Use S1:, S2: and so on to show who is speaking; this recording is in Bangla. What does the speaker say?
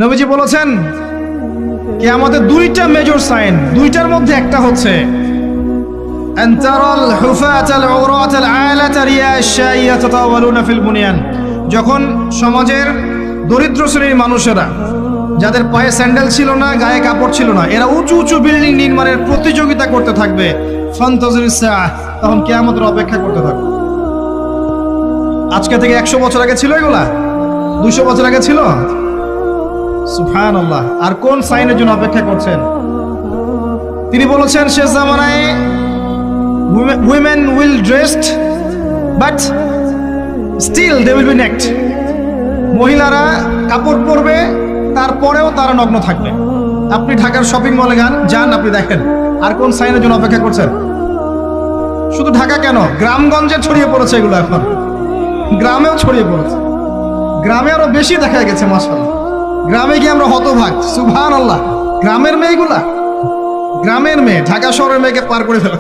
S1: নবীজি বলেছেন কিয়ামতের দুইটা মেজর সাইন, দুইটার মধ্যে একটা হচ্ছে আনতারাল হুফাতাল উরাতাল আলাতা রিয়াশাইয়া তাতাওয়ালুনা ফিল বুনিয়ান। যখন সমাজের দরিদ্র শ্রেণীর মানুষেরা, যাদের পায়ে স্যান্ডেল ছিল না, গায়ে কাপড় ছিল না, এরা উঁচু উঁচু বিল্ডিং নির্মাণের প্রতিযোগিতা করতে থাকবে, ফান্তাজিরিস সাআহ, তখন কিয়ামতের অপেক্ষা করতে থাকবে। আজকে থেকে 100 বছর আগে ছিল এগুলা? 200 বছর আগে ছিল? সুবহানাল্লাহ। আর কোন সাইনের জন্য অপেক্ষা করছেন? তিনি বলেছেন শেষ জামানায় women will dressed but still they will be naked। মহিলারা কাপড় পরবে, তারপরেও তারা নগ্ন থাকবে। আপনি ঢাকার শপিং মলে যান, আপনি দেখেন। আর কোন সাইনের জন্য অপেক্ষা করছেন? শুধু ঢাকা কেন, গ্রামগঞ্জে ছড়িয়ে পড়েছে এগুলো, এখন গ্রামেও ছড়িয়ে পড়েছে। গ্রামে আরো বেশি দেখা গেছে মাশাআল্লাহ। গ্রামে গিয়ে আমরা হতভাগ, সুবহানাল্লাহ। গ্রামের মেয়েগুলা, গ্রামের মেয়ে ঢাকা শহরের মেয়েকে পার করে ফেলেছে।